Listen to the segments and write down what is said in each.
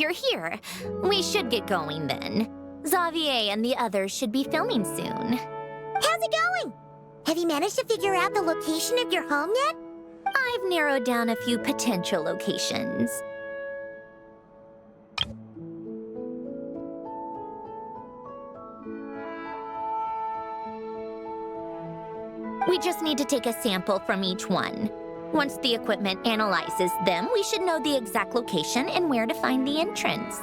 you're here. We should get going then. Xavier and the others should be filming soon. How's it going? Have you managed to figure out the location of your home yet? I've narrowed down a few potential locations. We just need to take a sample from each one. Once the equipment analyzes them, we should know the exact location and where to find the entrance.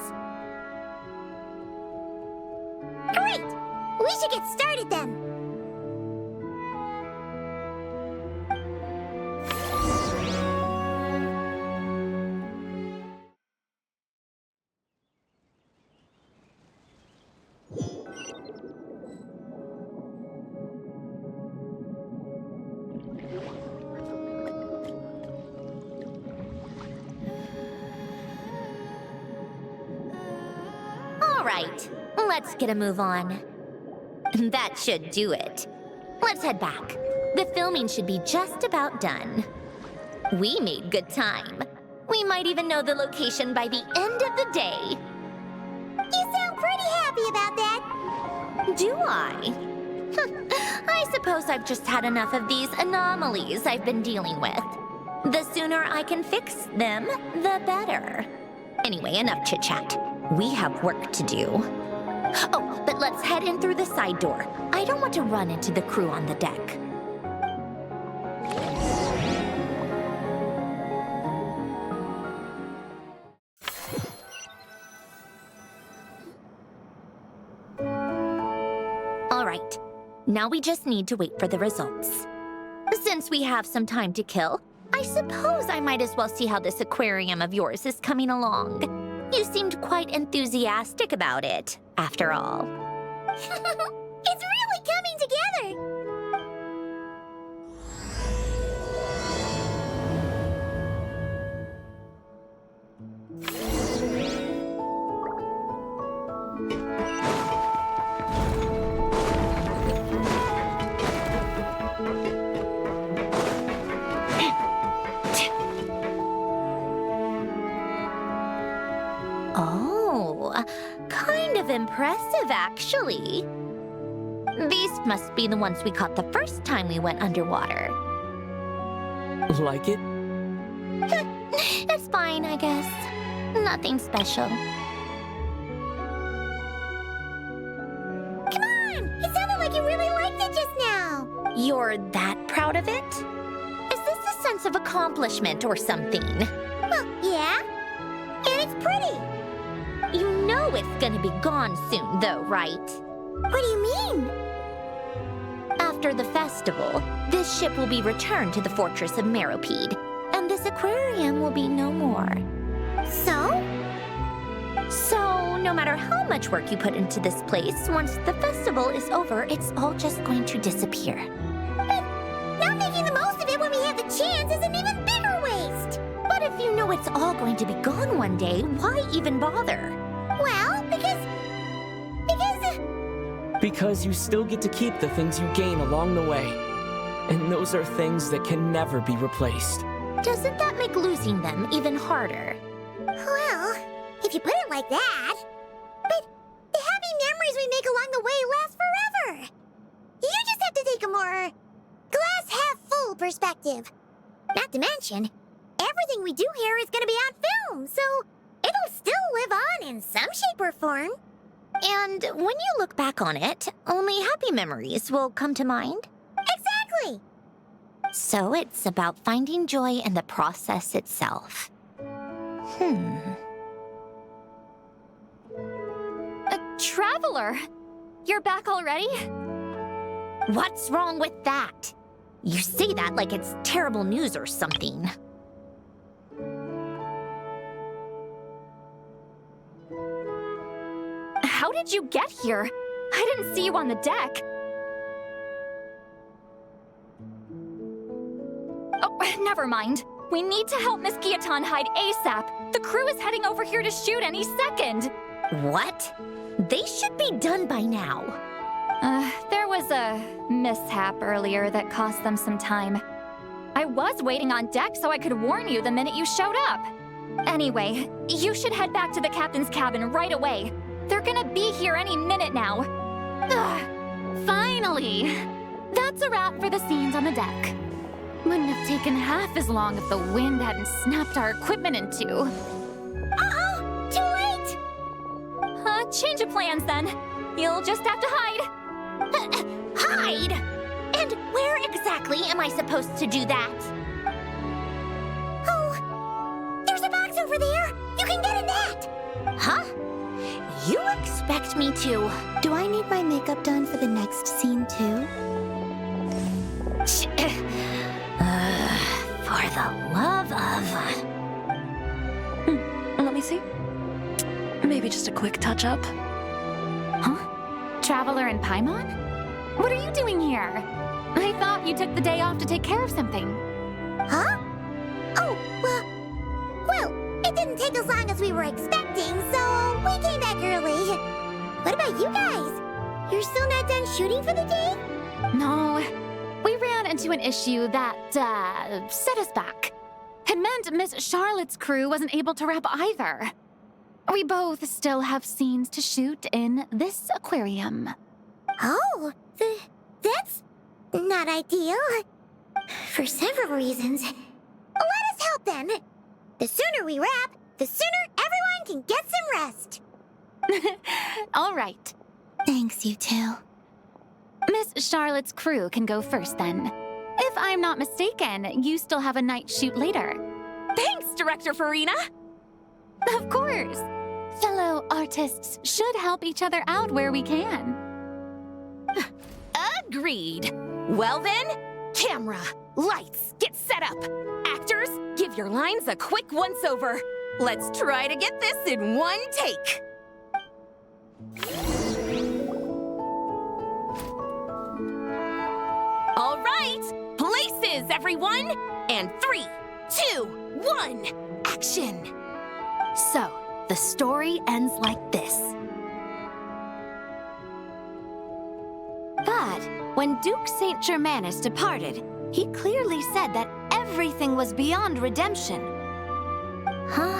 Great! We should get started then. All right, let's get a move on. That should do it. Let's head back. The filming should be just about done. We made good time. We might even know the location by the end of the day. You sound pretty happy about that. Do I? I suppose I've just had enough of these anomalies I've been dealing with. The sooner I can fix them, the better. Anyway, enough chit-chat. We have work to do. Oh, but let's head in through the side door. I don't want to run into the crew on the deck. All right, now we just need to wait for the results. Since we have some time to kill, I suppose I might as well see how this aquarium of yours is coming along. You seemed quite enthusiastic about it, after all. It's really coming together. Oh, kind of impressive, actually. These must be the ones we caught the first time we went underwater. Like it? It's fine, I guess. Nothing special. Come on! It sounded like you really liked it just now. You're that proud of it? Is this a sense of accomplishment or something? Well, yeah. And it's pretty. You know it's gonna be gone soon, though, right? What do you mean? After the festival, this ship will be returned to the fortress of Meropide, and this aquarium will be no more. So? So, no matter how much work you put into this place, once the festival is over, it's all just going to disappear. But not making the most of it when we have the chance is an even bigger waste. But if you know it's all going to be gone one day, why even bother? Well, because... Because you still get to keep the things you gain along the way. And those are things that can never be replaced. Doesn't that make losing them even harder? Well, if you put it like that. But the happy memories we make along the way last forever. You just have to take a more glass-half-full perspective. Not to mention, everything we do here is going to be on film, so it'll still live on in some shape or form. And when you look back on it, only happy memories will come to mind? Exactly! So it's about finding joy in the process itself. Traveler! You're back already? What's wrong with that? You say that like it's terrible news or something. How did you get here? I didn't see you on the deck. Oh, never mind. We need to help Miss Guillotin hide ASAP. The crew is heading over here to shoot any second. What? They should be done by now. There was a mishap earlier that cost them some time. I was waiting on deck so I could warn you the minute you showed up. Anyway, you should head back to the captain's cabin right away. They're gonna be here any minute now. Ugh, finally! That's a wrap for the scenes on the deck. Wouldn't have taken half as long if the wind hadn't snapped our equipment in two. Uh-oh! Too late! Change of plans then. You'll just have to hide. Hide? And where exactly am I supposed to do that? Oh, there's a box over there. You can get in that. Huh? You expect me to? Do I need my makeup done for the next scene too? For the love of... Let me see. Maybe just a quick touch-up. Huh? Traveler and Paimon? What are you doing here? I thought you took the day off to take care of something. Huh? Oh, well, it didn't take as long as we were expecting, so we came back early. What about you guys? You're still not done shooting for the day? No, we ran into an issue that, set us back. It meant Miss Charlotte's crew wasn't able to wrap either. We both still have scenes to shoot in this aquarium. Oh, that's not ideal. For several reasons. Let us help then. The sooner we wrap, the sooner everyone can get some rest. All right. Thanks, you two. Miss Charlotte's crew can go first then. If I'm not mistaken, you still have a night shoot later. Thanks, Director Farina! Of course! Fellow artists should help each other out where we can. Agreed. Well then, camera, lights, get set up. Actors, give your lines a quick once-over. Let's try to get this in one take. All right, places, everyone. And 3, 2, 1, action. So, the story ends like this. But when Duke Saint Germanus departed, he clearly said that everything was beyond redemption. Huh?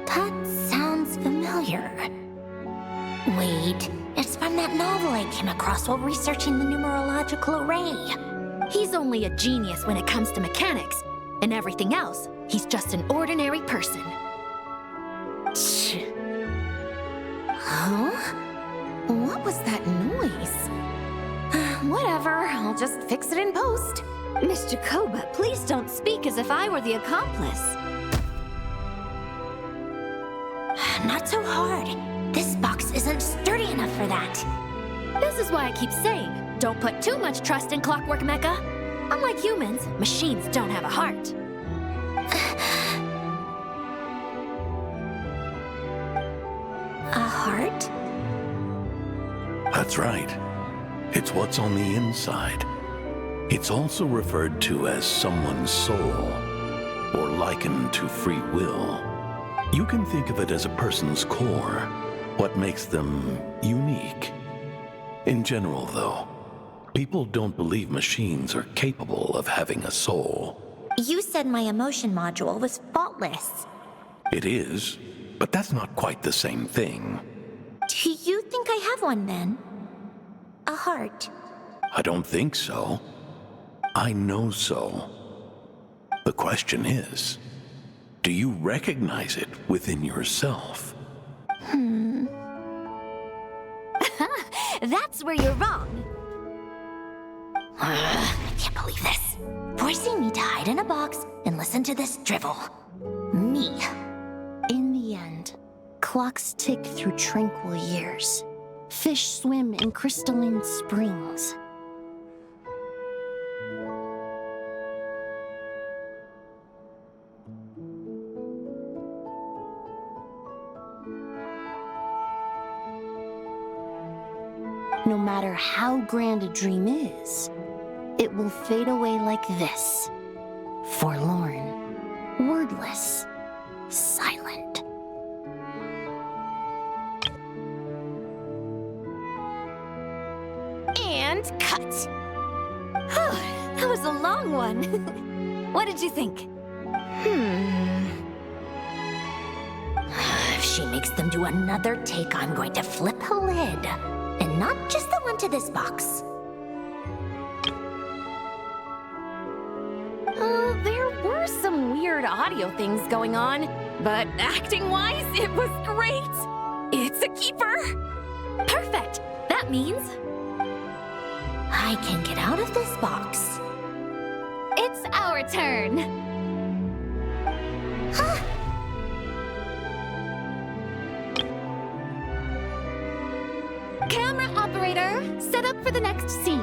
That sounds familiar. Wait, it's from that novel I came across while researching the numerological array. He's only a genius when it comes to mechanics, and everything else, he's just an ordinary person. Huh? What was that noise? Whatever, I'll just fix it in post. Miss Jacoba, please don't speak as if I were the accomplice. Not so hard. This box isn't sturdy enough for that. This is why I keep saying, don't put too much trust in Clockwork Mecha. Unlike humans, machines don't have a heart. A heart? That's right. It's what's on the inside. It's also referred to as someone's soul, or likened to free will. You can think of it as a person's core, what makes them unique. In general, though, people don't believe machines are capable of having a soul. You said my emotion module was faultless. It is, but that's not quite the same thing. Do you think I have one then? A heart? I don't think so. I know so. The question is, do you recognize it within yourself? That's where you're wrong. I can't believe this. Forcing me to hide in a box and listen to this drivel. Me. In the end, clocks tick through tranquil years. Fish swim in crystalline springs. No matter how grand a dream is, it will fade away like this. Forlorn, wordless, silent. And cut. That was a long one. What did you think? she makes them do another take, I'm going to flip a lid. And not just the one to this box. There were some weird audio things going on, but acting-wise, it was great. It's a keeper. Perfect! That means I can get out of this box. it's our turn. Camera operator, set up for the next scene.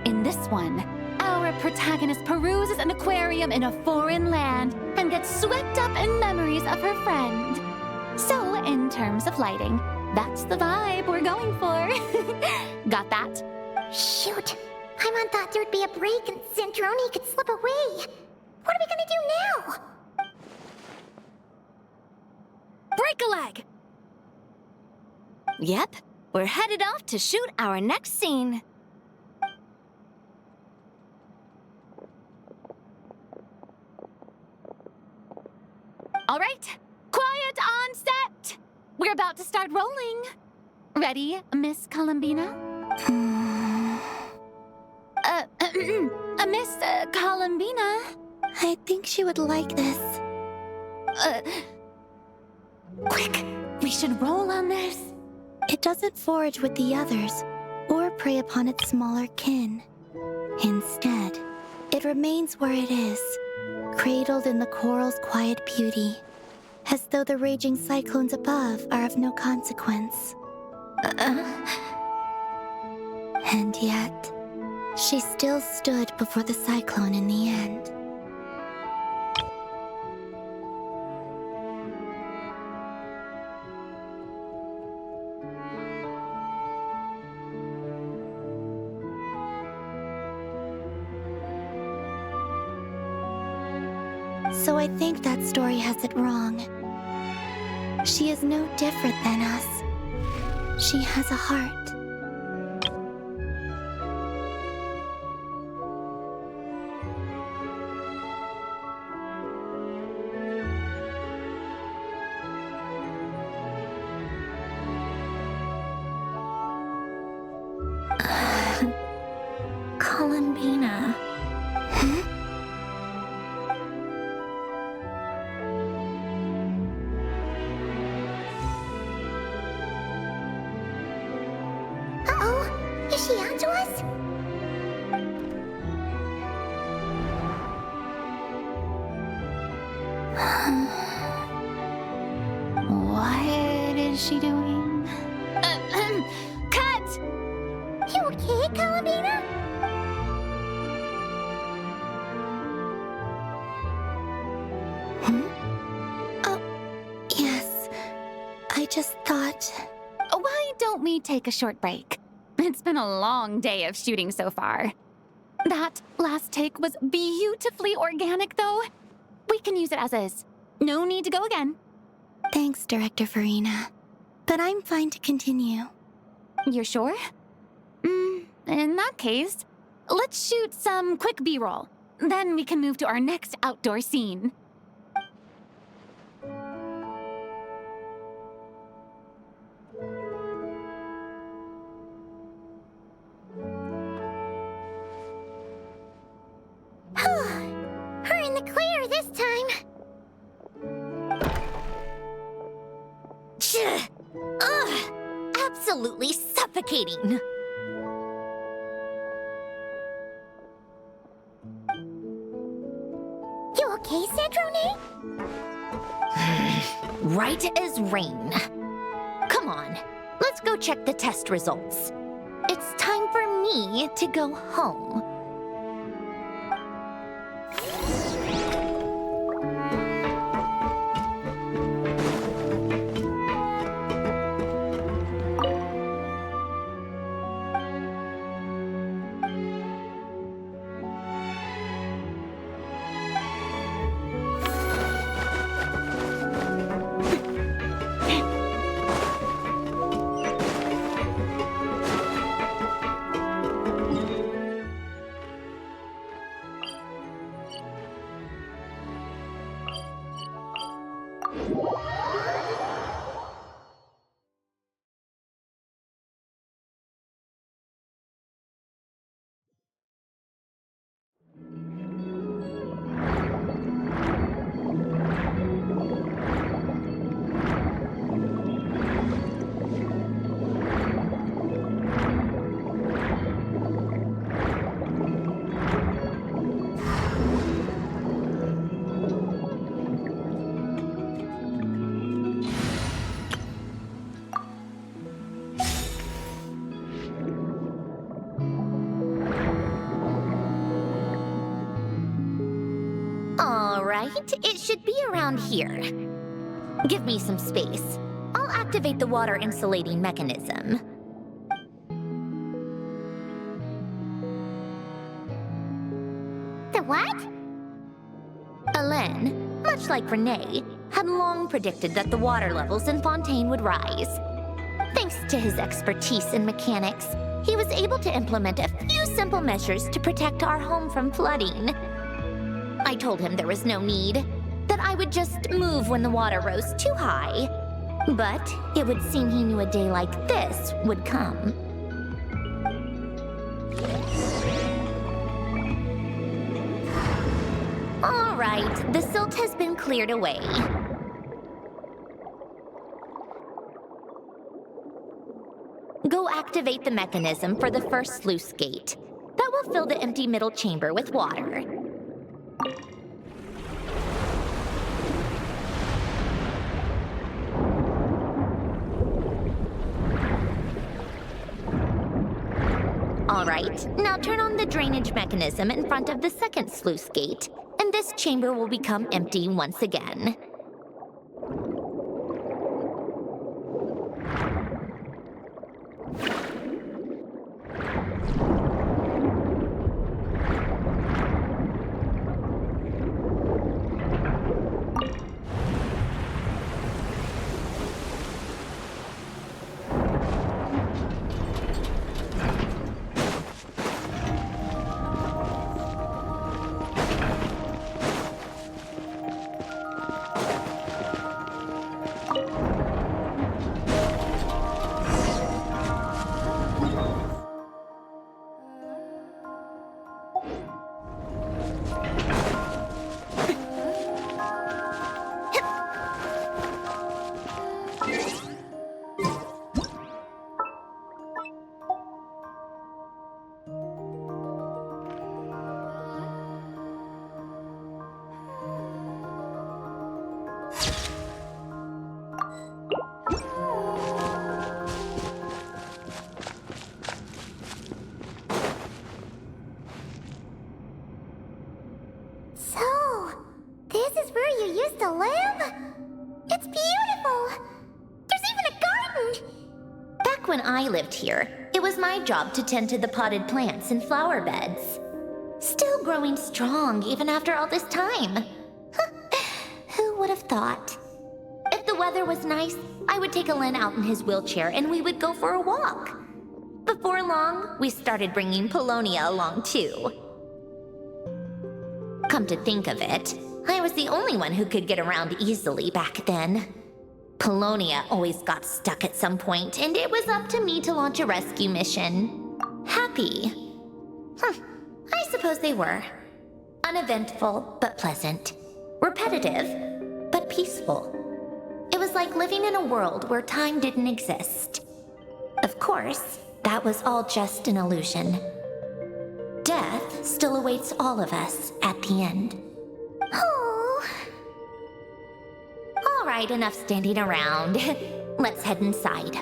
In this one, our protagonist peruses an aquarium in a foreign land and gets swept up in memories of her friend. So, in terms of lighting, that's the vibe we're going for. Got that? Shoot. Paimon thought there'd be a break and Zandroni could slip away. What are we gonna do now? Break a leg! Yep, we're headed off to shoot our next scene. All right, quiet on set. We're about to start rolling. Ready, Miss Columbina? Miss Columbina? I think she would like this. Quick, we should roll on this. It doesn't forage with the others, or prey upon its smaller kin. Instead, it remains where it is, cradled in the coral's quiet beauty, as though the raging cyclones above are of no consequence. And yet, she still stood before the cyclone in the end. So I think that story has it wrong. She is no different than us. She has a heart. Columbina. Uh-oh, is she onto us? What is she doing? Cut! You okay, Columbina? Oh, yes. I just thought... Why don't we take a short break? It's been a long day of shooting so far. That last take was beautifully organic, though. We can use it as is. No need to go again. Thanks, Director Farina. But I'm fine to continue. You're sure? In that case, let's shoot some quick B-roll. Then we can move to our next outdoor scene. We're in the clear this time. Ugh! Absolutely suffocating. You okay, Zandroni? Right as rain. Come on, let's go check the test results. It's time for me to go home. All right, it should be around here. Give me some space. I'll activate the water insulating mechanism. The what? Hélène, much like Renee, had long predicted that the water levels in Fontaine would rise. Thanks to his expertise in mechanics, he was able to implement a few simple measures to protect our home from flooding. I told him there was no need, that I would just move when the water rose too high. But it would seem he knew a day like this would come. All right, the silt has been cleared away. Go activate the mechanism for the first sluice gate. That will fill the empty middle chamber with water. All right, now turn on the drainage mechanism in front of the second sluice gate, and this chamber will become empty once again. So, this is where you used to live? It's beautiful! There's even a garden! Back when I lived here, it was my job to tend to the potted plants and flower beds. Still growing strong even after all this time. Who would have thought? If the weather was nice, I would take Hélène out in his wheelchair and we would go for a walk. Before long, we started bringing Polonia along too. Come to think of it, I was the only one who could get around easily back then. Polonia always got stuck at some point, and it was up to me to launch a rescue mission. Happy. I suppose they were. Uneventful, but pleasant. Repetitive, but peaceful. It was like living in a world where time didn't exist. Of course, that was all just an illusion. Death still awaits all of us at the end. Oh. All right, enough standing around. Let's head inside.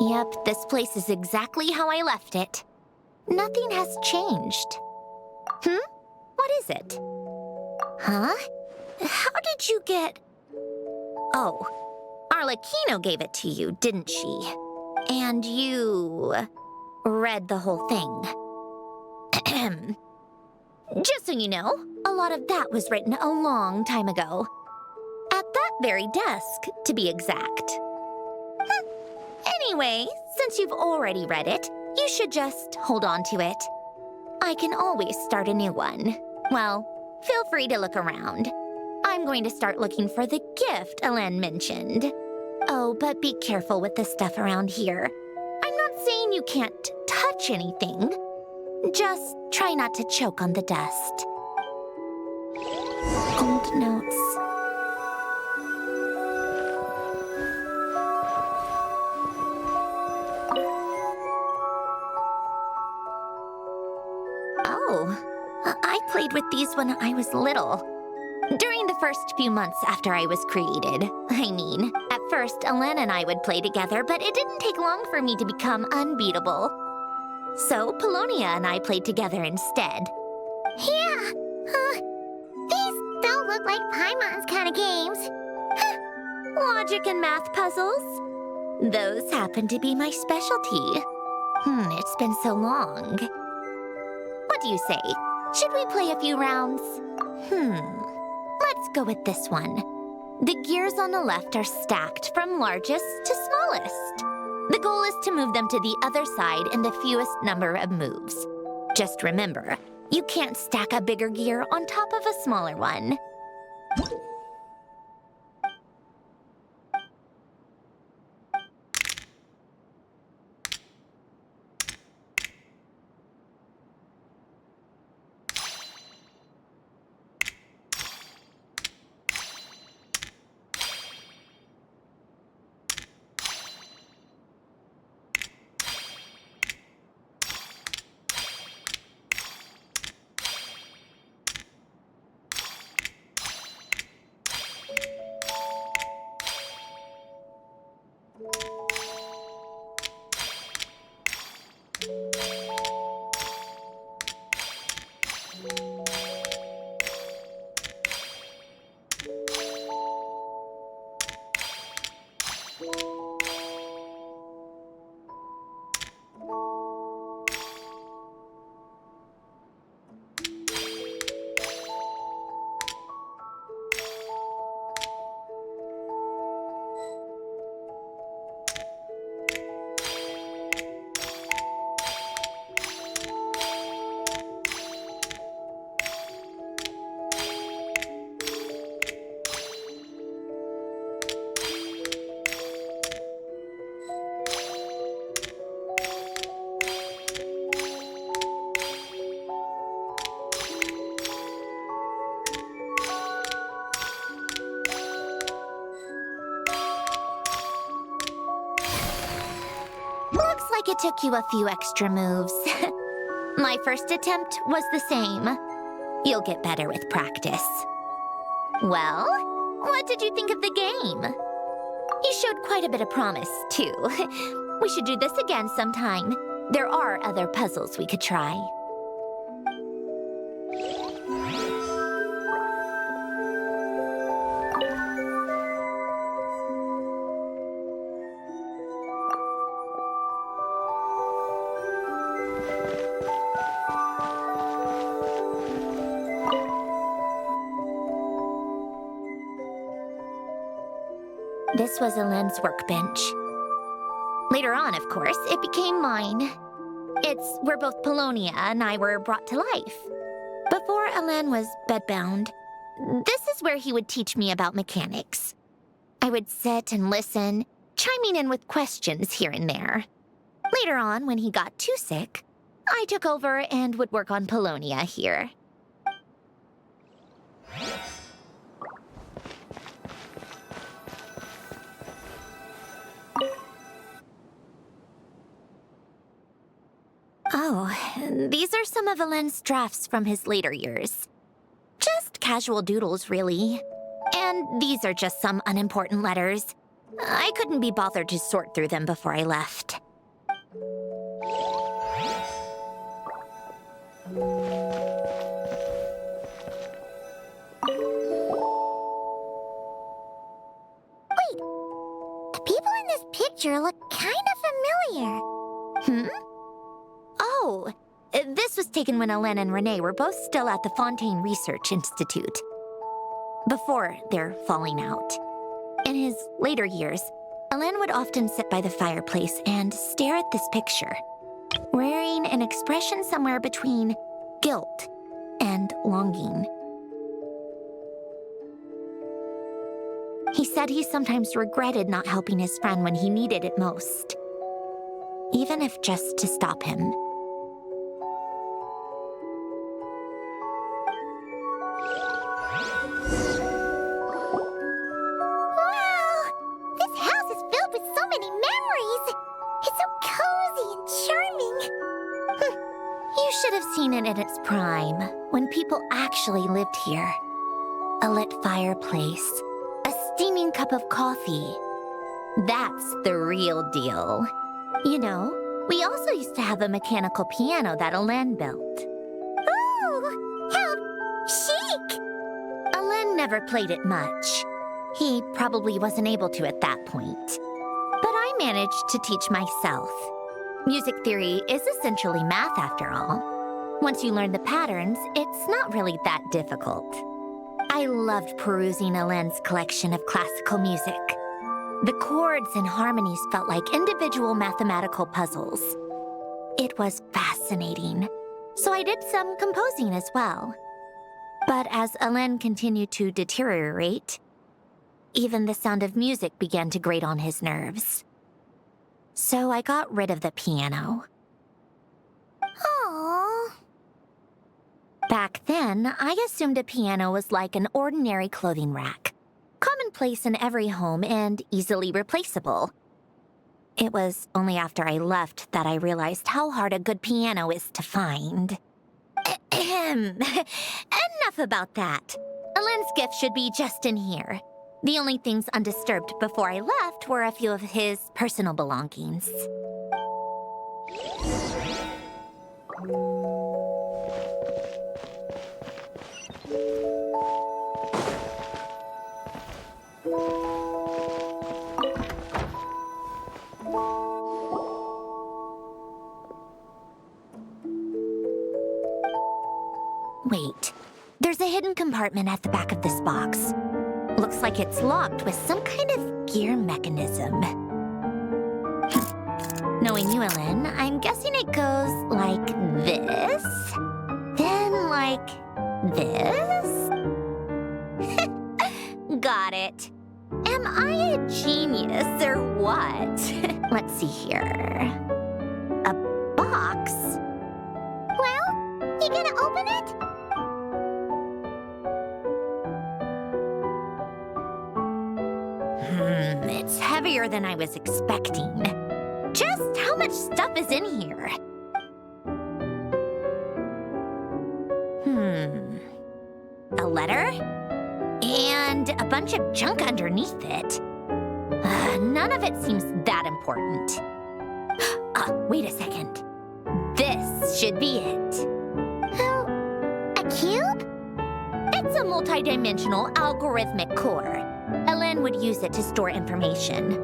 Yep, this place is exactly how I left it. Nothing has changed. What is it? Huh? How did you get... Oh, Arlecchino gave it to you, didn't she? And you read the whole thing. Just so you know, a lot of that was written a long time ago. At that very desk, to be exact. Anyway, since you've already read it, you should just hold on to it. I can always start a new one. Well, feel free to look around. I'm going to start looking for the gift Alen mentioned. Oh, but be careful with the stuff around here. I'm not saying you can't touch anything. Just try not to choke on the dust. Old notes. Oh, I played with these when I was little. During the first few months after I was created. I mean, at first, Alen and I would play together, but it didn't take long for me to become unbeatable. So, Polonia and I played together instead. Yeah, these don't look like Paimon's kind of games. Logic and math puzzles? Those happen to be my specialty. It's been so long. What do you say? Should we play a few rounds? Let's go with this one. The gears on the left are stacked from largest to smallest. The goal is to move them to the other side in the fewest number of moves. Just remember, you can't stack a bigger gear on top of a smaller one. Looks like it took you a few extra moves. My first attempt was the same. You'll get better with practice. Well, what did you think of the game? You showed quite a bit of promise, too. We should do this again sometime. There are other puzzles we could try. This was Alen's workbench. Later on, of course, it became mine. It's where both Polonia and I were brought to life. Before Alen was bedbound, this is where he would teach me about mechanics. I would sit and listen, chiming in with questions here and there. Later on, when he got too sick, I took over and would work on Polonia here. Oh, these are some of Alen's drafts from his later years. Just casual doodles, really. And these are just some unimportant letters. I couldn't be bothered to sort through them before I left. people in this picture look kind of familiar. Oh, this was taken when Ellen and Renee were both still at the Fontaine Research Institute, before their falling out. In his later years, Ellen would often sit by the fireplace and stare at this picture, wearing an expression somewhere between guilt and longing. He said he sometimes regretted not helping his friend when he needed it most, even if just to stop him. Wow! This house is filled with so many memories! It's so cozy and charming! You should have seen it in its prime, when people actually lived here. A lit fireplace, a steaming cup of coffee. That's the real deal. You know, we also used to have a mechanical piano that Alen built. Ooh! How chic! Alen never played it much. He probably wasn't able to at that point. But I managed to teach myself. Music theory is essentially math after all. Once you learn the patterns, it's not really that difficult. I loved perusing Alen's collection of classical music. The chords and harmonies felt like individual mathematical puzzles. It was fascinating, so I did some composing as well. But as Alen continued to deteriorate, even the sound of music began to grate on his nerves. So I got rid of the piano. Aww. Back then, I assumed a piano was like an ordinary clothing rack, commonplace in every home and easily replaceable. It was only after I left that I realized how hard a good piano is to find. Enough about that. Alen's gift should be just in here. The only things undisturbed before I left were a few of his personal belongings. Wait, there's a hidden compartment at the back of this box. Looks like it's locked with some kind of gear mechanism. Knowing you, Ellen, I'm guessing it goes like this, then like this. Got it. Am I a genius or what? Let's see here. A box? Well, you gonna open it? It's heavier than I was expecting. Just how much stuff is in here? A letter? And a bunch of junk underneath it. None of it seems that important. Wait a second. This should be it. A cube? It's a multidimensional algorithmic core. Elen would use it to store information.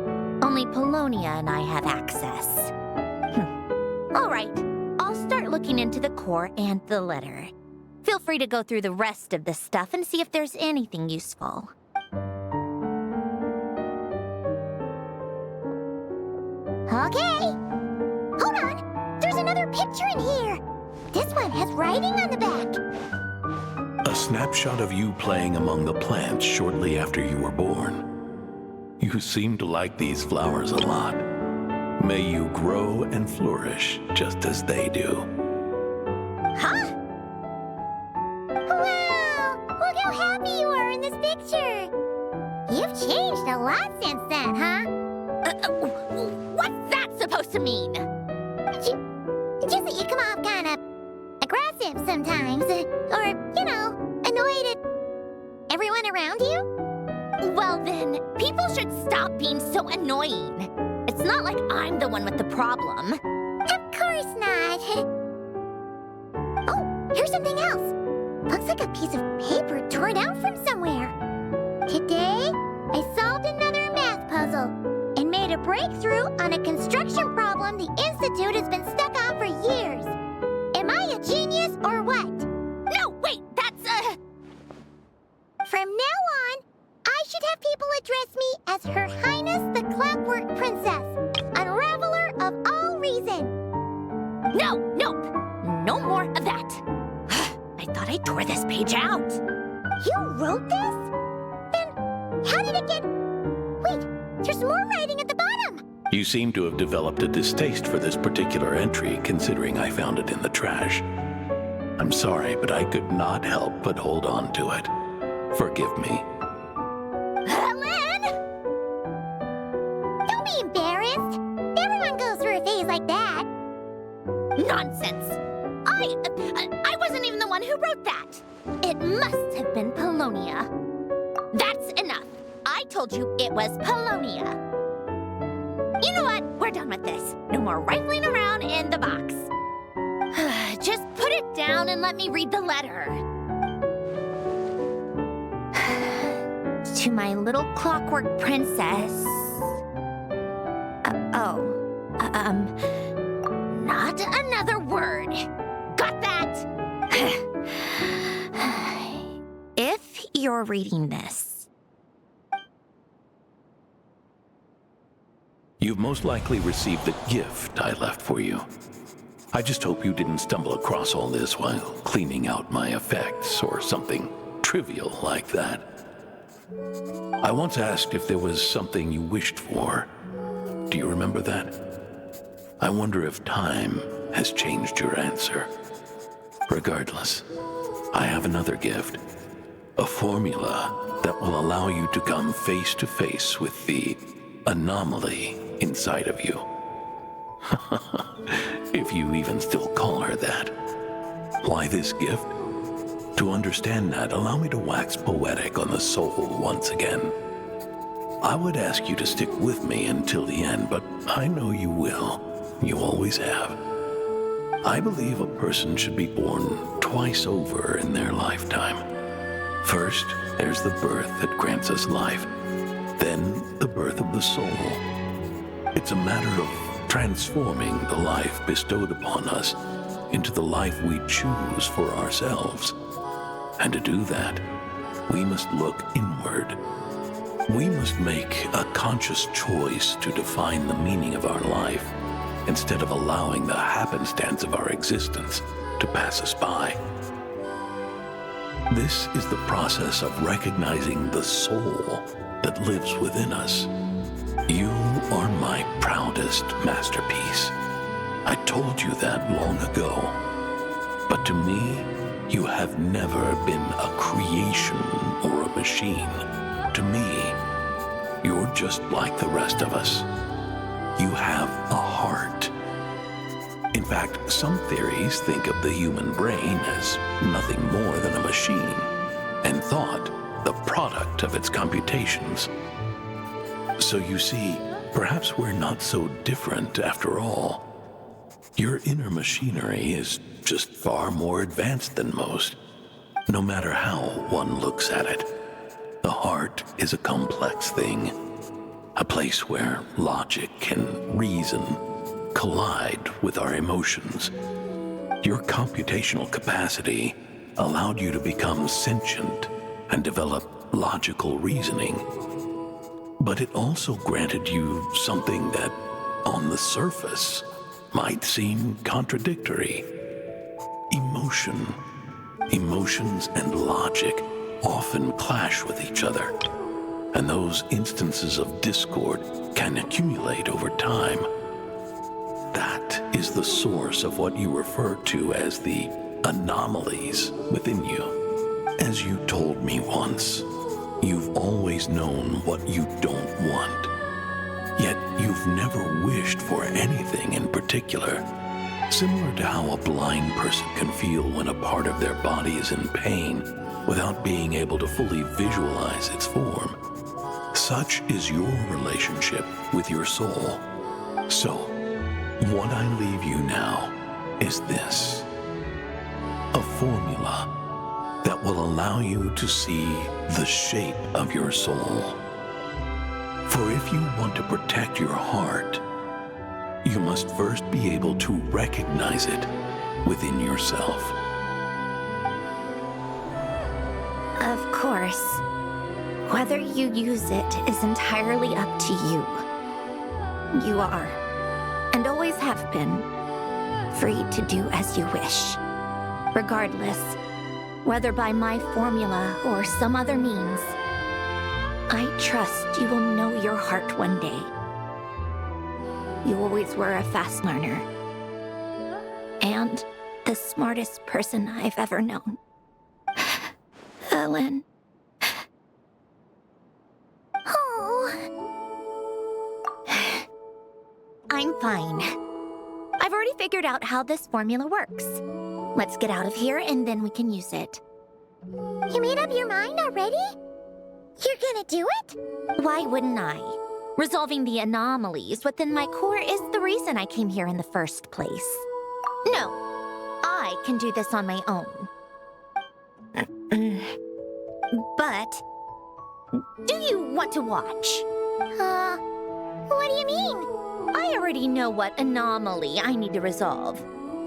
Only Polonia and I have access. All right, I'll start looking into the core and the letter. Feel free to go through the rest of the stuff and see if there's anything useful. Okay. Hold on. There's another picture in here. This one has writing on the back. A snapshot of you playing among the plants shortly after you were born. You seem to like these flowers a lot. May you grow and flourish just as they do. Huh? Wow! Look how happy you are in this picture. You've changed a lot since then, huh? What's that supposed to mean? Just that you come off kind of aggressive sometimes. Or, you know, annoyed at everyone around you. Well then, people should stop being so annoying. It's not like I'm the one with the problem. Of course not. Oh, here's something else. Looks like a piece of paper torn out from somewhere. Today, I solved another math puzzle and made made a breakthrough on a construction problem the Institute has been stuck on for years. Am I a genius or what? No, wait, that's From now on, I should have people address me as Her Highness the Clockwork Princess, unraveler of all reason. No, nope. No more of that. I thought I tore this page out. You wrote this? Then how did it get... Wait, there's more writing at the bottom. You seem to have developed a distaste for this particular entry, considering I found it in the trash. I'm sorry, but I could not help but hold on to it. Forgive me. Helen! Don't be embarrassed. Everyone goes through a phase like that. Nonsense. I wasn't even the one who wrote that. It must have been Polonia. That's enough. I told you it was Polonia. You know what? We're done with this. No more rifling around in the box. Just put it down and let me read the letter. To my little clockwork princess. Not another word. Got that? If you're reading this, You've most likely received the gift I left for you. I just hope you didn't stumble across all this while cleaning out my effects or something trivial like that. I once asked if there was something you wished for. Do you remember that? I wonder if time has changed your answer. Regardless, I have another gift. A formula that will allow you to come face to face with the anomaly inside of you. If you even still call her that. Why this gift? To understand that, allow me to wax poetic on the soul once again. I would ask you to stick with me until the end, but I know you will. You always have. I believe a person should be born twice over in their lifetime. First, there's the birth that grants us life. Then, the birth of the soul. It's a matter of transforming the life bestowed upon us into the life we choose for ourselves. And to do that, we must look inward. We must make a conscious choice to define the meaning of our life instead of allowing the happenstance of our existence to pass us by. This is the process of recognizing the soul that lives within us. You are my proudest masterpiece. I told you that long ago. But to me, you have never been a creation or a machine. To me, you're just like the rest of us. You have a heart. In fact, some theories think of the human brain as nothing more than a machine, and thought the product of its computations. So you see, perhaps we're not so different after all. Your inner machinery is just far more advanced than most, no matter how one looks at it. The heart is a complex thing, a place where logic and reason collide with our emotions. Your computational capacity allowed you to become sentient and develop logical reasoning. But it also granted you something that, on the surface, might seem contradictory. Emotion. Emotions and logic often clash with each other, and those instances of discord can accumulate over time. That is the source of what you refer to as the anomalies within you. As you told me once, you've always known what you don't want. Yet you've never wished for anything in particular. Similar to how a blind person can feel when a part of their body is in pain without being able to fully visualize its form. Such is your relationship with your soul. So, what I leave you now is this: a formula that will allow you to see the shape of your soul. For if you want to protect your heart, you must first be able to recognize it within yourself. Of course. Whether you use it is entirely up to you. You are, and always have been, free to do as you wish. Regardless, whether by my formula or some other means, I trust you will know your heart one day. You always were a fast learner. And the smartest person I've ever known. Ellen. Oh, I'm fine. I've already figured out how this formula works. Let's get out of here and then we can use it. you made up your mind already? You're gonna do it? Why wouldn't I? Resolving the anomalies within my core is the reason I came here in the first place. No, I can do this on my own. But, do you want to watch? What do you mean? I already know what anomaly I need to resolve.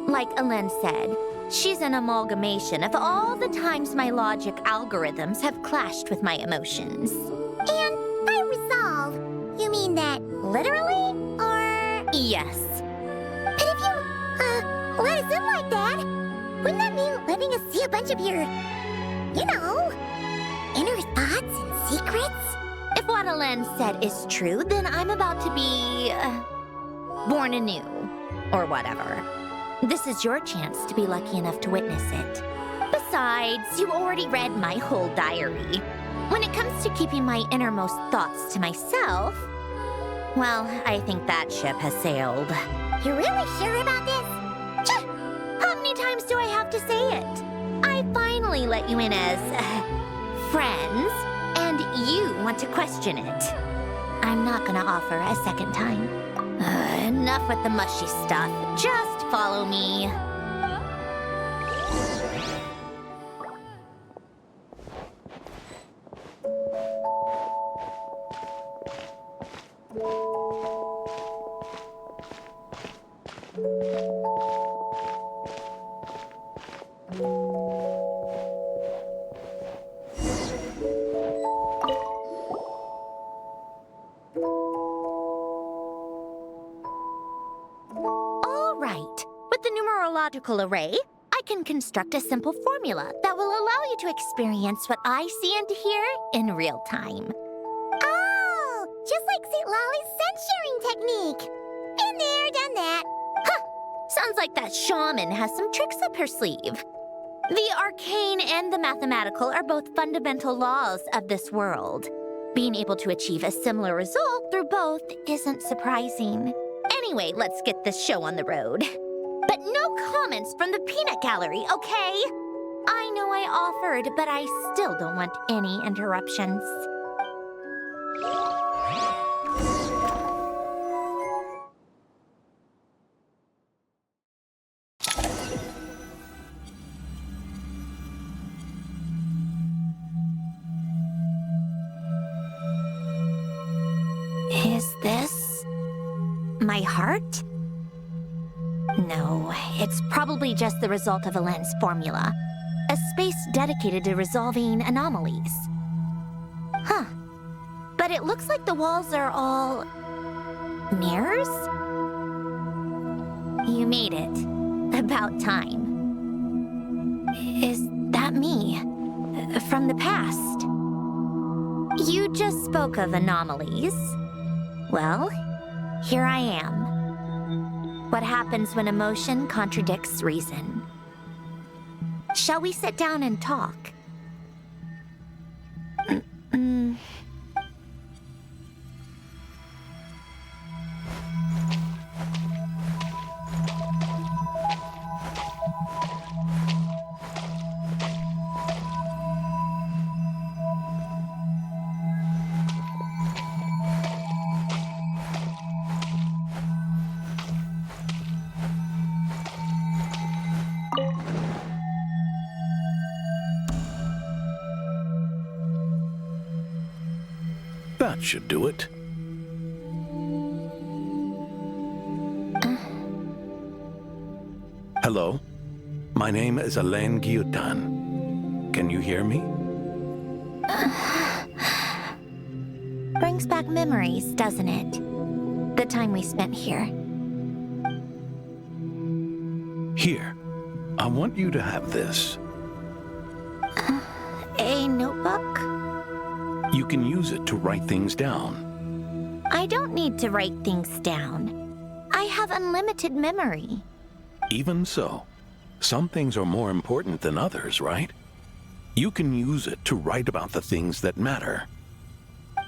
Like Alen said, she's an amalgamation of all the times my logic algorithms have clashed with my emotions. And by resolve, you mean that literally? Or... Yes. But if you, let us in like that, wouldn't that mean letting us see a bunch of your, you know, inner thoughts and secrets? If what Alen said is true, then I'm about to be... born anew. Or whatever. This is your chance to be lucky enough to witness it. Besides, you already read my whole diary. When it comes to keeping my innermost thoughts to myself, well, I think that ship has sailed. You're really sure about this? How many times do I have to say it? I finally let you in as... friends, and you want to question it. I'm not gonna offer a second time. Enough with the mushy stuff. Just follow me. Array, I can construct a simple formula that will allow you to experience what I see and hear in real time. Oh, just like St. Lolly's scent-sharing technique. Been there, done that. Huh, sounds like that shaman has some tricks up her sleeve. The arcane and the mathematical are both fundamental laws of this world. Being able to achieve a similar result through both isn't surprising. Anyway, let's get this show on the road. But no comments from the peanut gallery, okay? I know I offered, but I still don't want any interruptions. Is this my heart? No, it's probably just the result of Alen's formula. A space dedicated to resolving anomalies. Huh. But it looks like the walls are all... mirrors? You made it. About time. Is that me? From the past? You just spoke of anomalies. Well, here I am. What happens when emotion contradicts reason? Shall we sit down and talk? That should do it. Hello? My name is Alain Guillotin. Can you hear me? Brings back memories, doesn't it? The time we spent here. Here. I want you to have this. A notebook? You can use it to write things down. I don't need to write things down. I have unlimited memory. Even so, some things are more important than others, right? You can use it to write about the things that matter.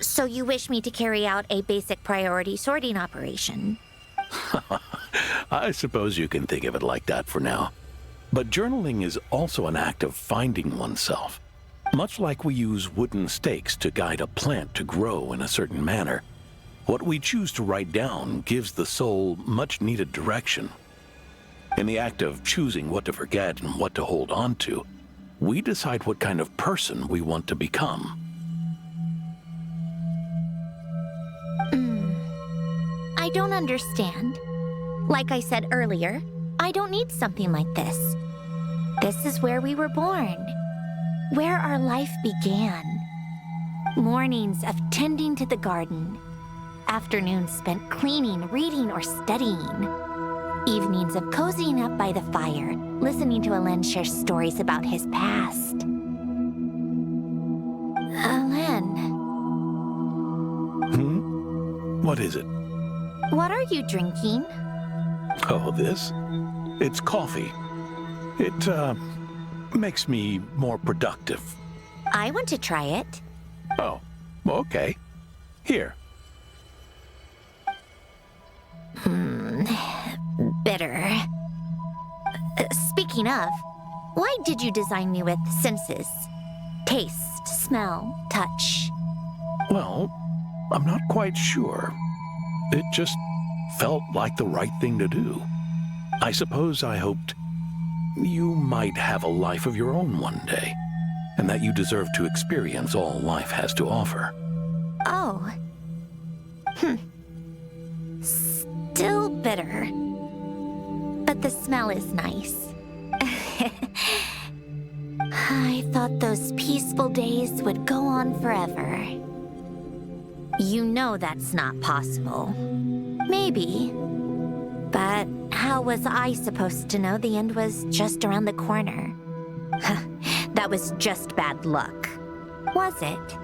So you wish me to carry out a basic priority sorting operation? I suppose you can think of it like that for now. But journaling is also an act of finding oneself. Much like we use wooden stakes to guide a plant to grow in a certain manner, what we choose to write down gives the soul much-needed direction. In the act of choosing what to forget and what to hold on to, we decide what kind of person we want to become. I don't understand. Like I said earlier, I don't need something like this. This is where we were born, where our life began. Mornings of tending to the garden, afternoons spent cleaning, reading, or studying. Evenings of cozying up by the fire, listening to Alain share stories about his past. Alain, What is it? what are you drinking? Oh, this? It's coffee. It, makes me more productive. I want to try it. Oh, okay. Here. Bitter. Speaking of, why did you design me with senses? Taste, smell, touch. Well, I'm not quite sure. It just felt like the right thing to do. I suppose I hoped you might have a life of your own one day, and that you deserve to experience all life has to offer. Oh. Still bitter. But the smell is nice. I thought those peaceful days would go on forever. You know that's not possible. Maybe. But how was I supposed to know the end was just around the corner? That was just bad luck. Was it?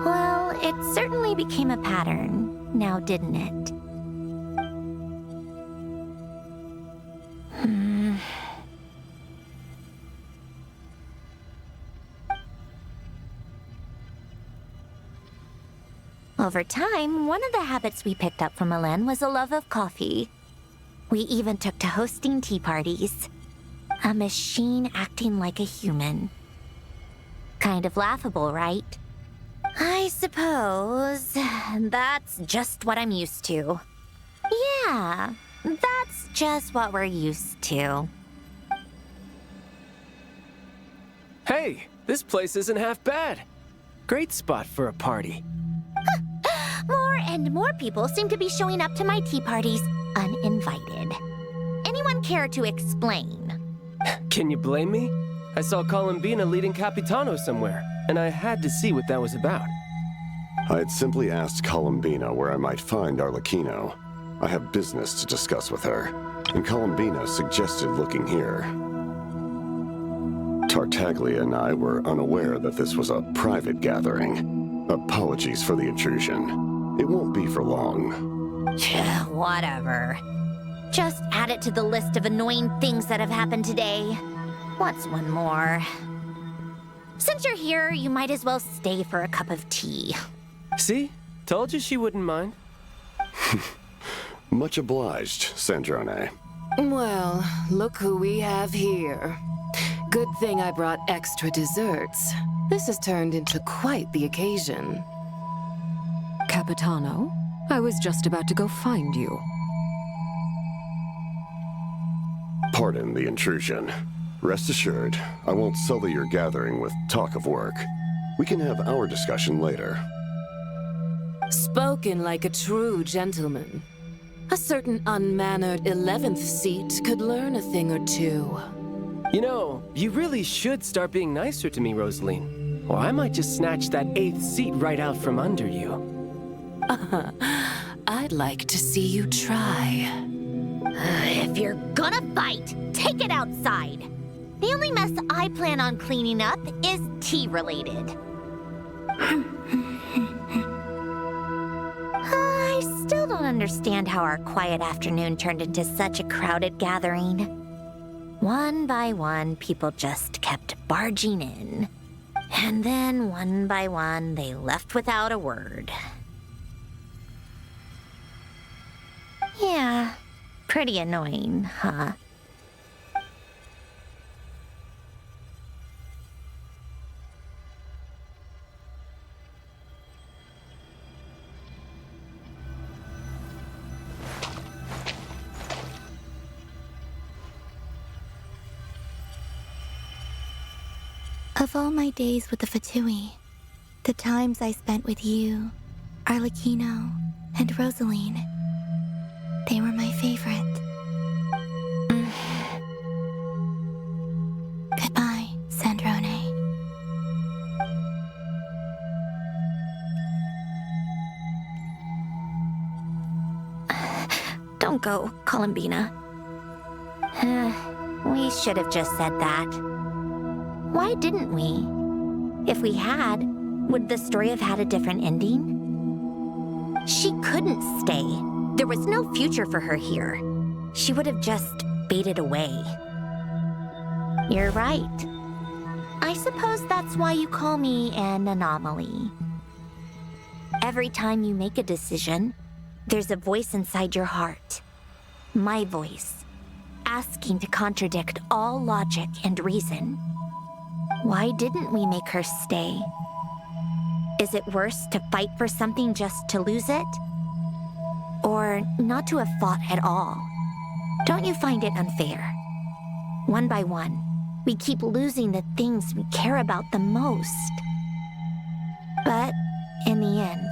Well, it certainly became a pattern, now didn't it? Over time, one of the habits we picked up from Alain was a love of coffee. We even took to hosting tea parties. A machine acting like a human. Kind of laughable, right? I suppose that's just what I'm used to. Yeah, that's just what we're used to. Hey, this place isn't half bad. Great spot for a party. More and more people seem to be showing up to my tea parties uninvited. Anyone care to explain? Can you blame me? I saw Columbina leading Capitano somewhere, and I had to see what that was about. I had simply asked Columbina where I might find Arlecchino. I have business to discuss with her, and Columbina suggested looking here. Tartaglia and I were unaware that this was a private gathering. Apologies for the intrusion. It won't be for long. Whatever. Just add it to the list of annoying things that have happened today. What's one more? Since you're here, you might as well stay for a cup of tea. See? Told you she wouldn't mind. Much obliged, Sandrone. Well, look who we have here. Good thing I brought extra desserts. This has turned into quite the occasion. Capitano, I was just about to go find you. Pardon the intrusion. Rest assured, I won't sully your gathering with talk of work. We can have our discussion later. Spoken like a true gentleman. A certain unmannered 11th seat could learn a thing or two. You know, you really should start being nicer to me, Rosaline. Or I might just snatch that 8th seat right out from under you. I'd like to see you try. If you're gonna fight, take it outside. The only mess I plan on cleaning up is tea-related. I still don't understand how our quiet afternoon turned into such a crowded gathering. One by one, people just kept barging in. And then, one by one, they left without a word. Yeah, pretty annoying, huh? Of all my days with the Fatui, the times I spent with you, Arlecchino, and Rosaline, they were my favorite. Goodbye, Sandrone. Don't go, Columbina. We should have just said that. Why didn't we? If we had, would the story have had a different ending? She couldn't stay. There was no future for her here. She would have just faded away. You're right. I suppose that's why you call me an anomaly. Every time you make a decision, there's a voice inside your heart. My voice, asking to contradict all logic and reason. Why didn't we make her stay? Is it worse to fight for something just to lose it? Or not to have fought at all? Don't you find it unfair? One by one, we keep losing the things we care about the most. But in the end,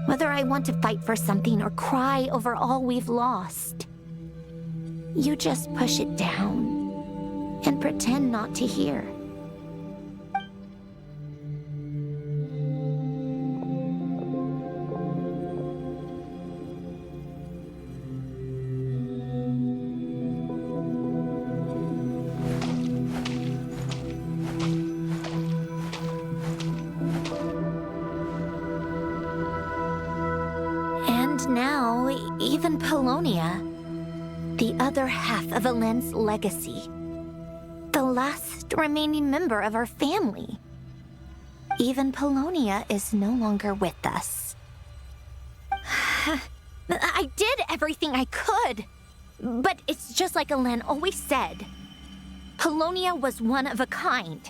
whether I want to fight for something or cry over all we've lost, you just push it down and pretend not to hear. Now, even Polonia, the other half of Alen's legacy, the last remaining member of our family. Even Polonia is no longer with us. I did everything I could, but it's just like Alen always said. Polonia was one of a kind.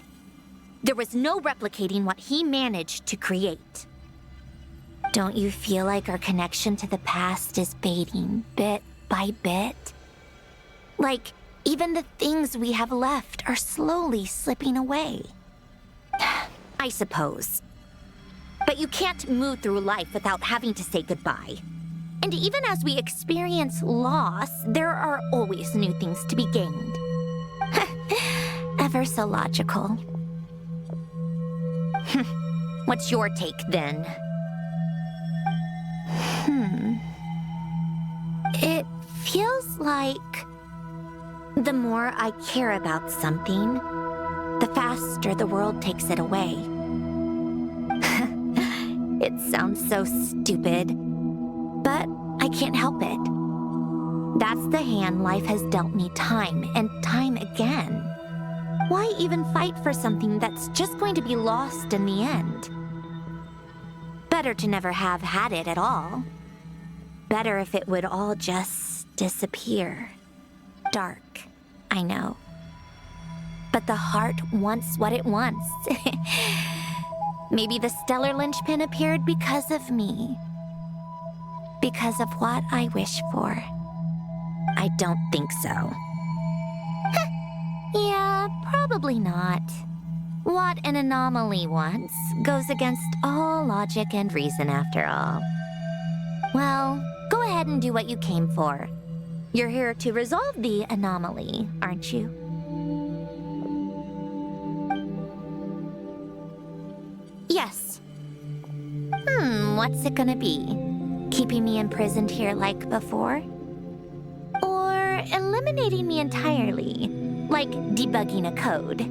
There was no replicating what he managed to create. Don't you feel like our connection to the past is fading bit by bit? Like, even the things we have left are slowly slipping away. I suppose. But you can't move through life without having to say goodbye. And even as we experience loss, there are always new things to be gained. Ever so logical. What's your take, then? It feels like the more I care about something, the faster the world takes it away. It sounds so stupid, but I can't help it. That's the hand life has dealt me time and time again. Why even fight for something that's just going to be lost in the end? Better to never have had it at all. Better if it would all just disappear. Dark, I know. But the heart wants what it wants. Maybe the stellar linchpin appeared because of me. Because of what I wish for. I don't think so. Yeah, probably not. What an anomaly wants goes against all logic and reason after all. Well, go ahead ahead and do what you came for. You're here to resolve the anomaly, aren't you? Yes. What's it gonna be? Keeping me imprisoned here like before? Or eliminating me entirely, like debugging a code?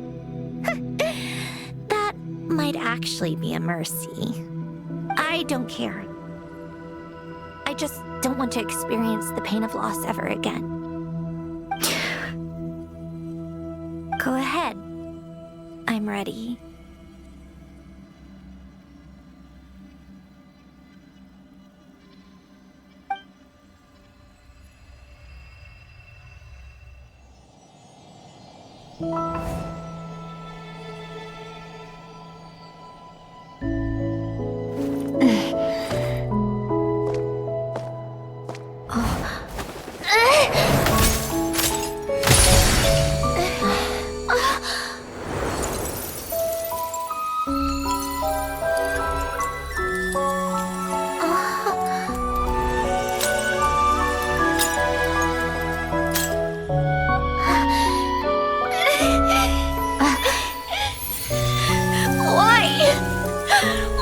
That might actually be a mercy. I don't care. I just don't want to experience the pain of loss ever again. Go ahead. I'm ready.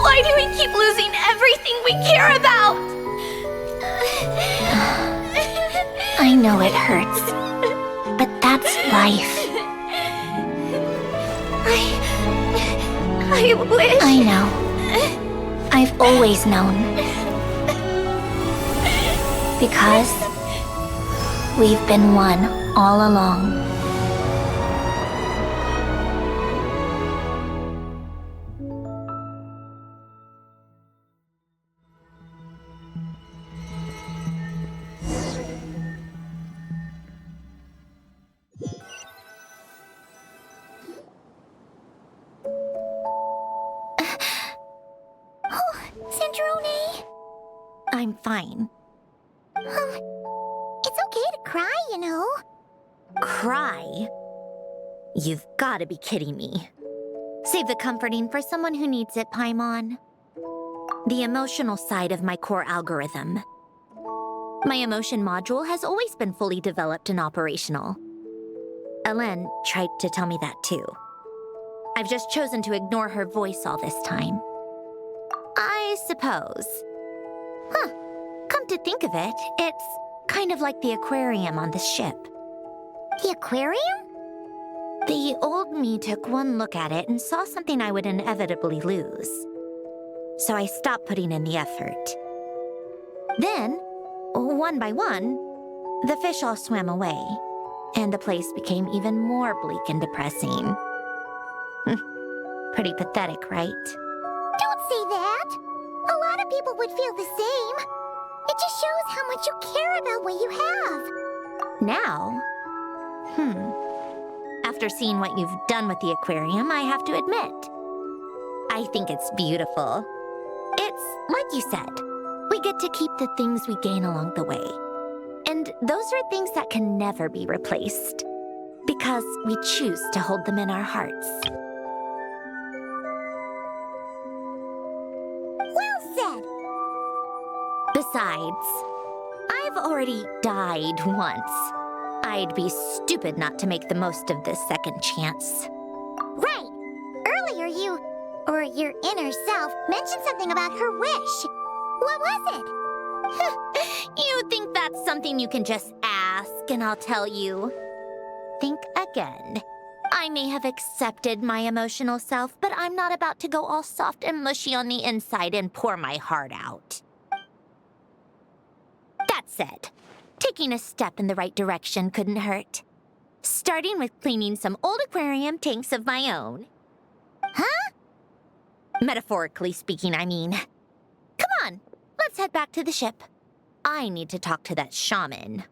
Why do we keep losing everything we care about? I know it hurts, but that's life. I wish... I know. I've always known. Because we've been one all along. Cendrone! I'm fine. It's okay to cry, you know. Cry? You've gotta be kidding me. Save the comforting for someone who needs it, Paimon. The emotional side of my core algorithm. My emotion module has always been fully developed and operational. Ellen tried to tell me that too. I've just chosen to ignore her voice all this time. I suppose. Come to think of it, it's kind of like the aquarium on the ship. The aquarium? The old me took one look at it and saw something I would inevitably lose. So I stopped putting in the effort. Then, one by one, the fish all swam away, and the place became even more bleak and depressing. Pretty pathetic, right? Don't say that. A lot of people would feel the same. It just shows how much you care about what you have. Now? After seeing what you've done with the aquarium, I have to admit, I think it's beautiful. It's like you said, we get to keep the things we gain along the way. And those are things that can never be replaced, because we choose to hold them in our hearts. Well said. Besides, I've already died once. I'd be stupid not to make the most of this second chance. Right. Earlier your inner self mentioned something about her wish. What was it? You think that's something you can just ask and I'll tell you? Think again. I may have accepted my emotional self, but I'm not about to go all soft and mushy on the inside and pour my heart out. That said, taking a step in the right direction couldn't hurt. Starting with cleaning some old aquarium tanks of my own. Huh? Metaphorically speaking, I mean. Come on, let's head back to the ship. I need to talk to that shaman.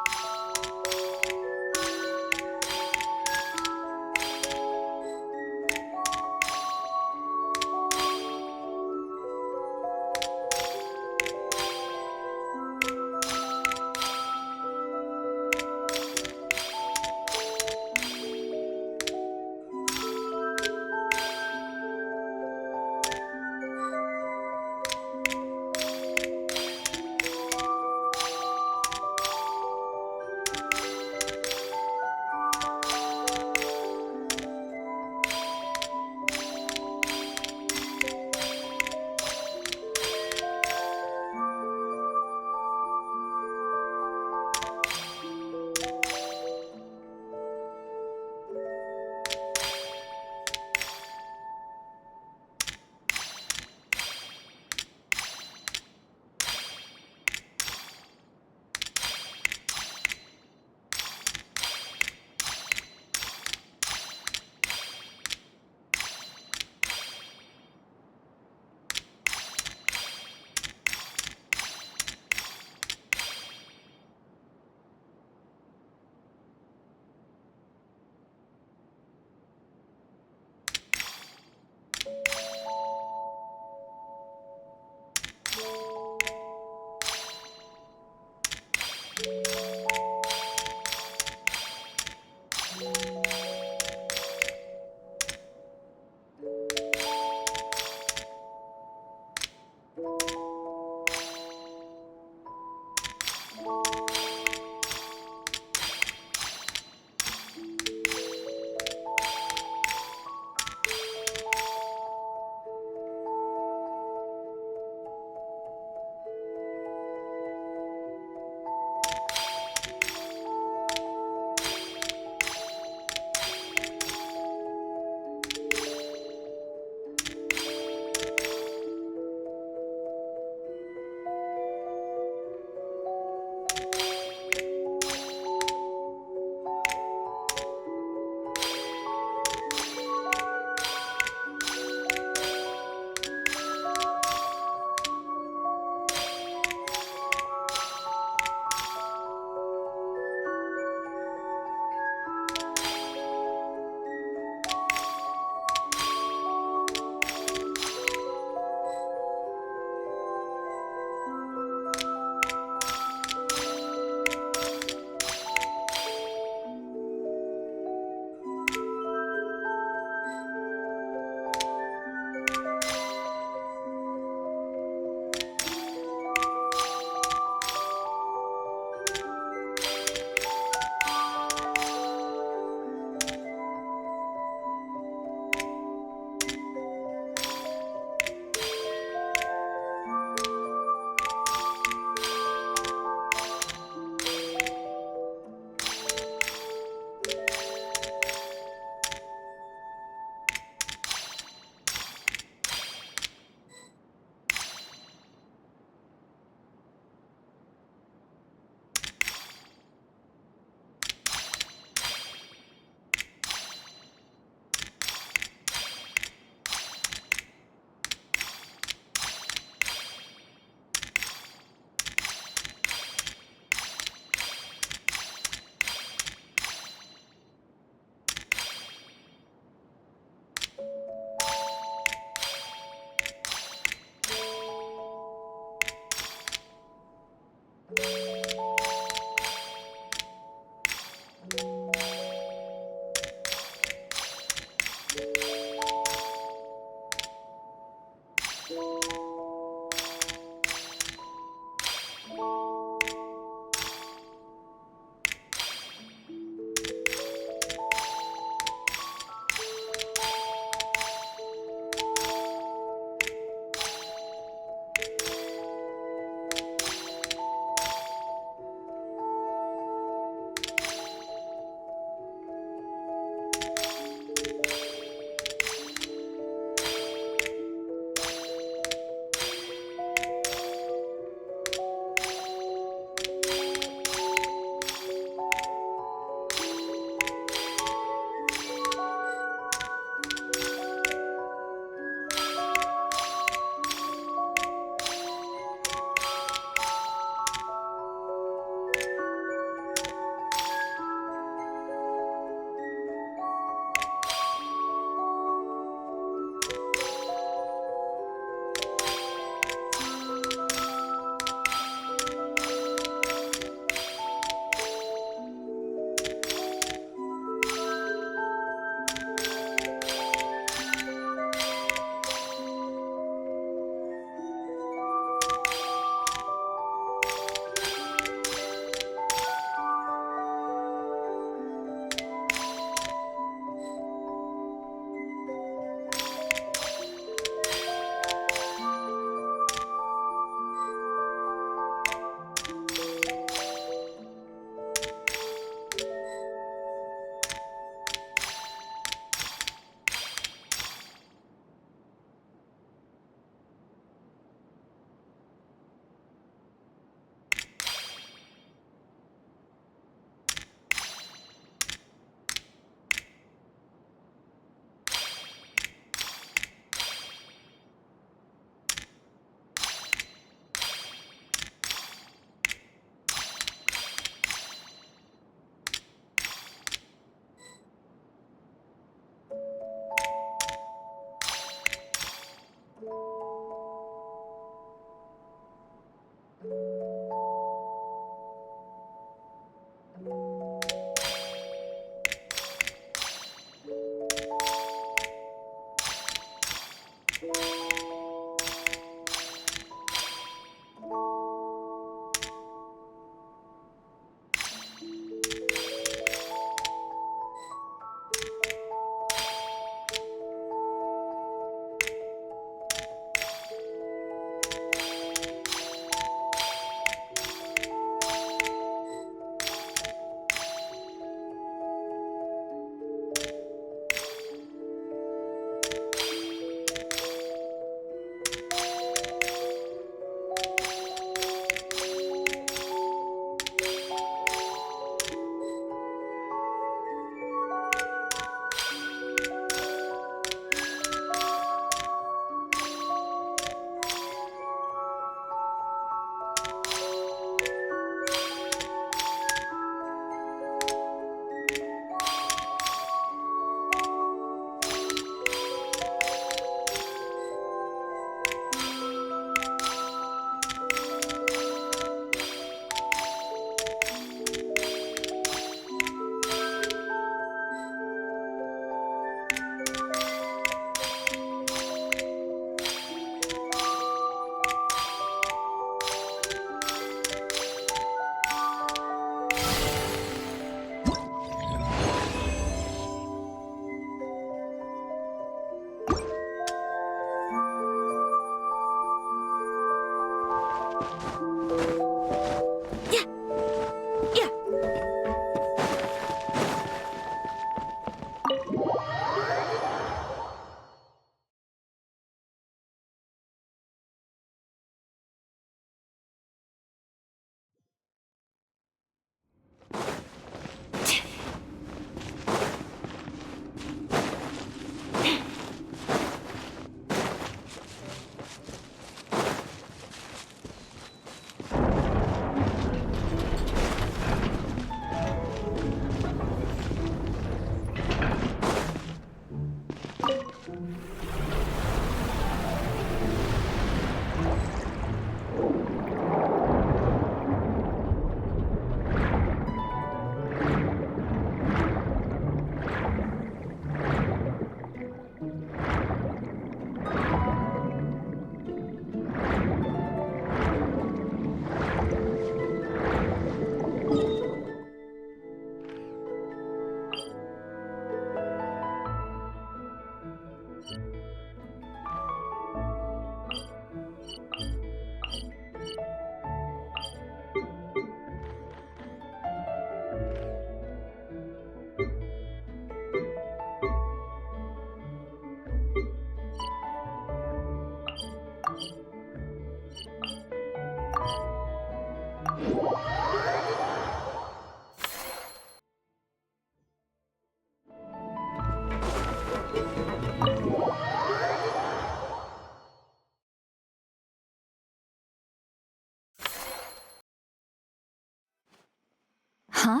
Huh?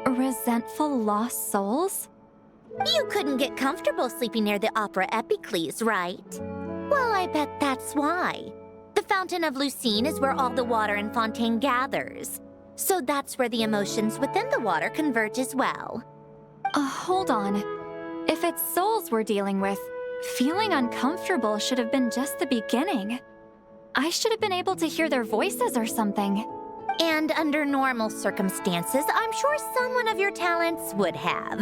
Resentful lost souls? You couldn't get comfortable sleeping near the Opera Epicles, right? Well, I bet that's why. The Fountain of Lucine is where all the water in Fontaine gathers. So that's where the emotions within the water converge as well. Hold on. If it's souls we're dealing with, feeling uncomfortable should have been just the beginning. I should have been able to hear their voices or something. And under normal circumstances, I'm sure someone of your talents would have.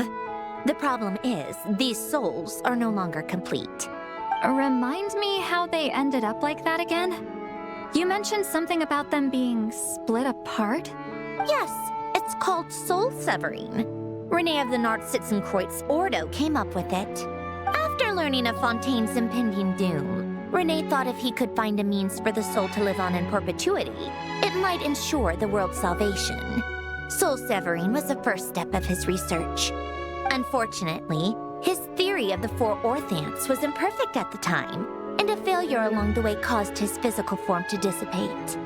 The problem is, these souls are no longer complete. Remind me how they ended up like that again? You mentioned something about them being split apart? Yes, it's called soul severing. Renee of the Nartsitzenkreuz Ordo came up with it. After learning of Fontaine's impending doom, Renee thought if he could find a means for the soul to live on in perpetuity, it might ensure the world's salvation. Soul severing was the first step of his research. Unfortunately, his theory of the four orthants was imperfect at the time, and a failure along the way caused his physical form to dissipate.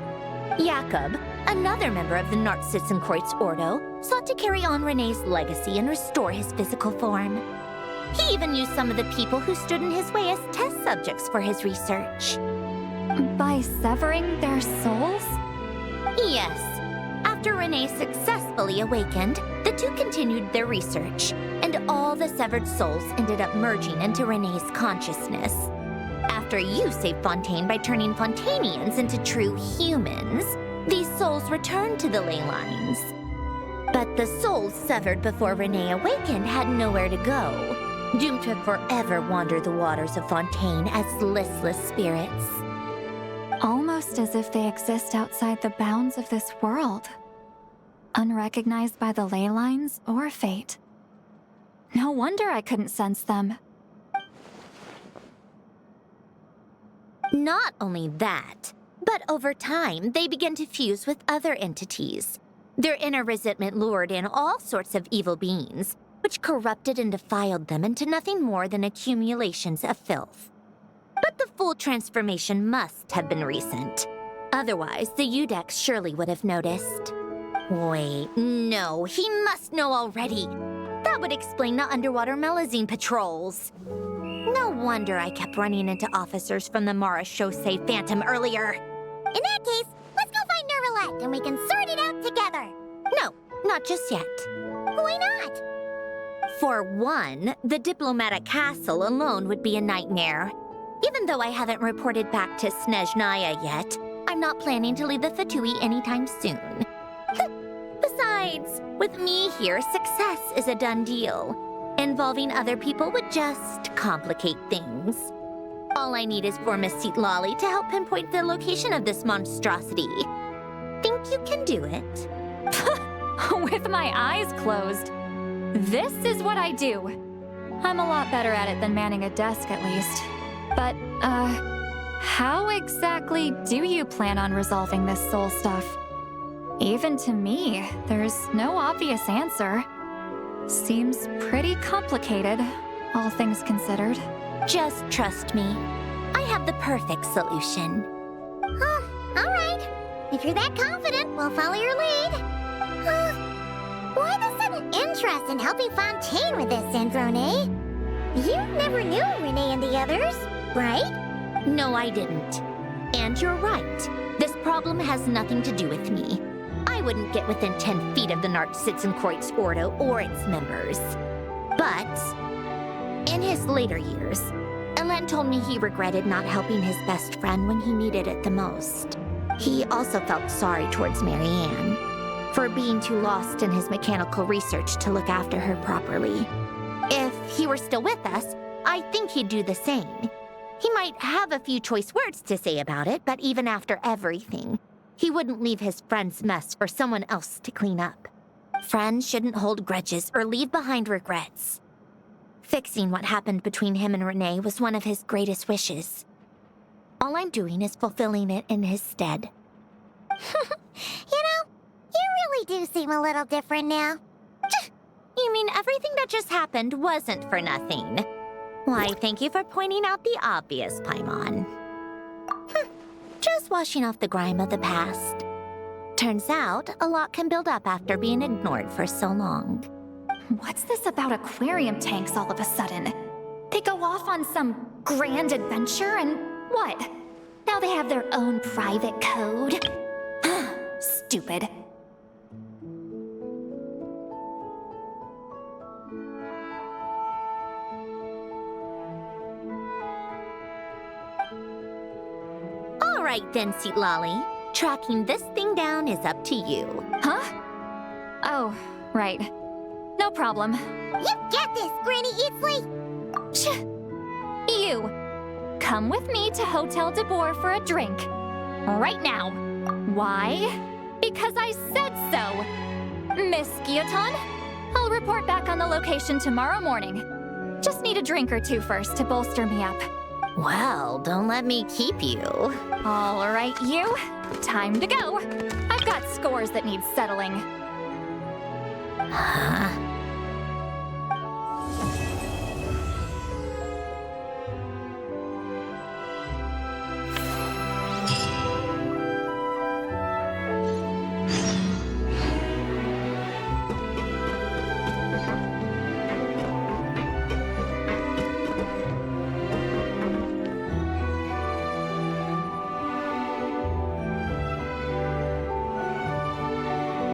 Jakob, another member of the Nartsitzenkreuz Ordo, sought to carry on Renee's legacy and restore his physical form. He even used some of the people who stood in his way as test subjects for his research. By severing their souls? Yes. After Renee successfully awakened, the two continued their research, and all the severed souls ended up merging into Renee's consciousness. After you saved Fontaine by turning Fontainians into true humans, these souls returned to the ley lines. But the souls severed before Renee awakened had nowhere to go, doomed to forever wander the waters of Fontaine as listless spirits. Almost as if they exist outside the bounds of this world, unrecognized by the ley lines or fate. No wonder I couldn't sense them. Not only that, but over time, they began to fuse with other entities. Their inner resentment lured in all sorts of evil beings, which corrupted and defiled them into nothing more than accumulations of filth. But the full transformation must have been recent. Otherwise, the Udex surely would have noticed. Wait, no, he must know already. That would explain the underwater Melazine patrols. No wonder I kept running into officers from the Mara Chaussee Phantom earlier. In that case, let's go find Nervalette and we can sort it out together. No, not just yet. Why not? For one, the diplomatic castle alone would be a nightmare. Even though I haven't reported back to Snezhnaya yet, I'm not planning to leave the Fatui anytime soon. Besides, with me here, success is a done deal. Involving other people would just complicate things. All I need is for Miss Lolly to help pinpoint the location of this monstrosity. Think you can do it? With my eyes closed. This is what I do. I'm a lot better at it than manning a desk, at least. But, how exactly do you plan on resolving this soul stuff? Even to me, there's no obvious answer. Seems pretty complicated, all things considered. Just trust me. I have the perfect solution. All right. If you're that confident, we'll follow your lead. Why the sudden interest in helping Fontaine with this, Androne? You never knew Renee and the others, right? No, I didn't. And you're right. This problem has nothing to do with me. I wouldn't get within 10 feet of the Nartsitzenkreuz Ordo or its members. But in his later years, Elen told me he regretted not helping his best friend when he needed it the most. He also felt sorry towards Marianne for being too lost in his mechanical research to look after her properly. If he were still with us, I think he'd do the same. He might have a few choice words to say about it, but even after everything, he wouldn't leave his friend's mess for someone else to clean up. Friends shouldn't hold grudges or leave behind regrets. Fixing what happened between him and Renee was one of his greatest wishes. All I'm doing is fulfilling it in his stead. You know, you really do seem a little different now. You mean everything that just happened wasn't for nothing? Why, thank you for pointing out the obvious, Paimon. Just washing off the grime of the past. Turns out, a lot can build up after being ignored for so long. What's this about aquarium tanks all of a sudden? They go off on some grand adventure and what? Now they have their own private code? Stupid. All right then, Seatlolly. Tracking this thing down is up to you. Huh? Oh, right. No problem. You get this, Granny Eatsley! You! Come with me to Hotel de Boer for a drink. Right now. Why? Because I said so! Miss Guillotin, I'll report back on the location tomorrow morning. Just need a drink or two first to bolster me up. Well, don't let me keep you. All right, you. Time to go. I've got scores that need settling. Huh?